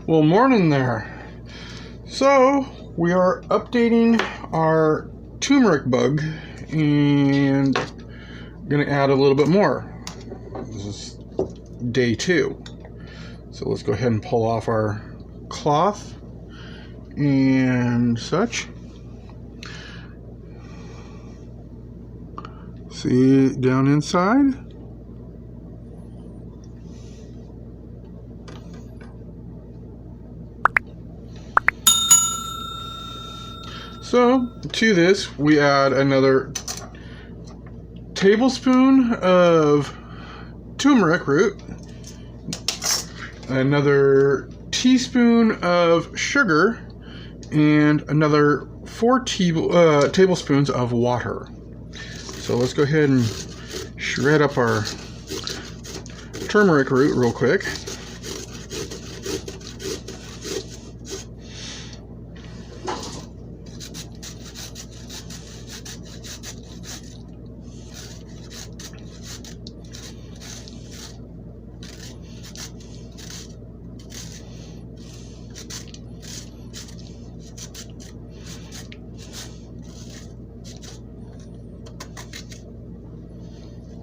Well, morning there. So, we are updating our turmeric bug and going to add a little bit more. This is day 2. So let's go ahead and pull off our cloth and such. See down inside? So, to this, we add another tablespoon of turmeric root, another teaspoon of sugar, and another 4 tablespoons of water. So let's go ahead and shred up our turmeric root real quick.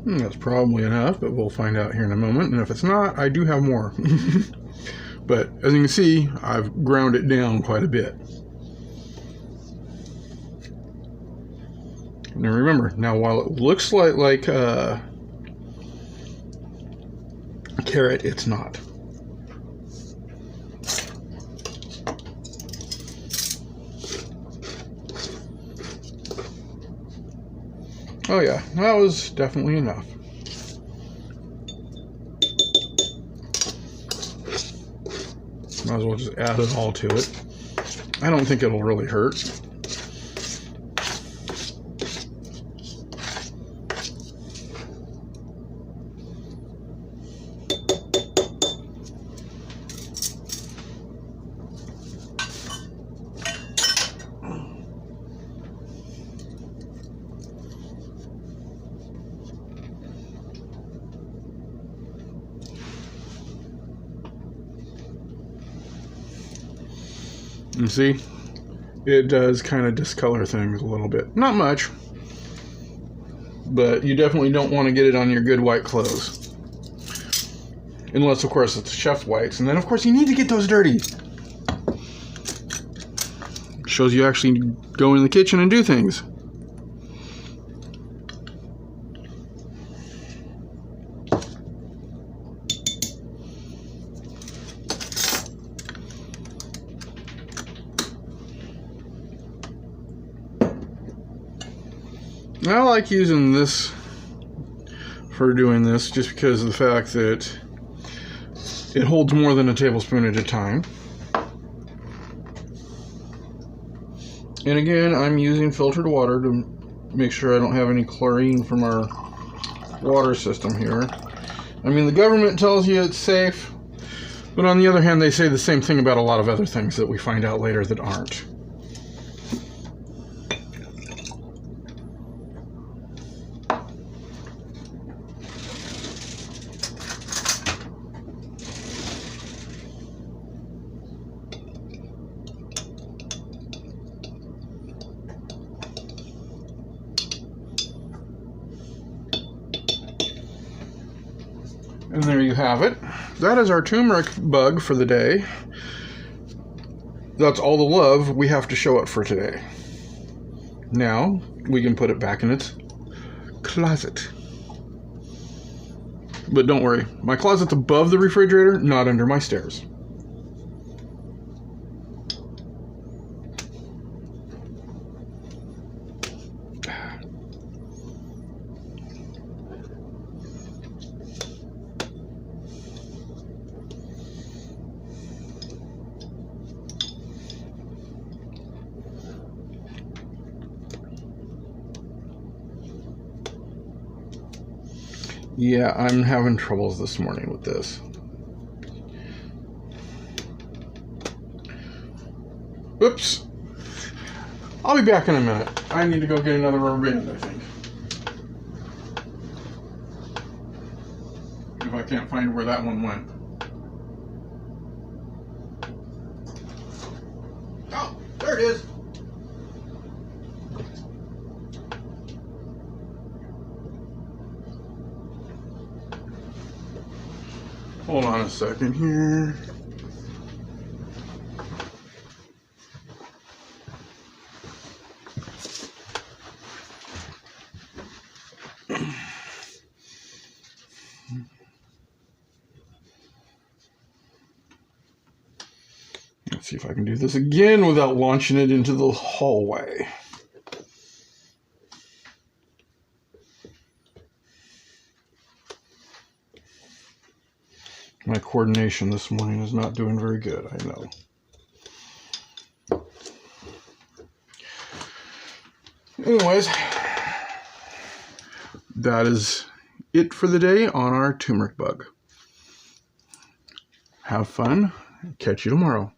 That's probably enough, but we'll find out here in a moment. And if it's not, I do have more. But as you can see, I've ground it down quite a bit. Now remember, while it looks like a carrot, it's not. Oh yeah, that was definitely enough. Might as well just add it all to it. I don't think it'll really hurt. You see, it does kind of discolor things a little bit. Not much, but you definitely don't want to get it on your good white clothes. Unless, of course, it's chef's whites. And then, of course, you need to get those dirty. Shows you actually go in the kitchen and do things. I like using this for doing this just because of the fact that it holds more than a tablespoon at a time. And again, I'm using filtered water to make sure I don't have any chlorine from our water system here. I mean, the government tells you it's safe, but on the other hand, they say the same thing about a lot of other things that we find out later that aren't. And there you have it. That is our turmeric bug for the day. That's all the love we have to show it for today. Now, we can put it back in its closet. But don't worry, my closet's above the refrigerator, not under my stairs. Yeah, I'm having troubles this morning with this. Oops. I'll be back in a minute. I need to go get another rubber band, I think. If I can't find where that one went. it is. Hold on a second here. Let's see if I can do this again without launching it into the hallway. My coordination this morning is not doing very good, I know. Anyways, that is it for the day on our turmeric bug. Have fun. Catch you tomorrow.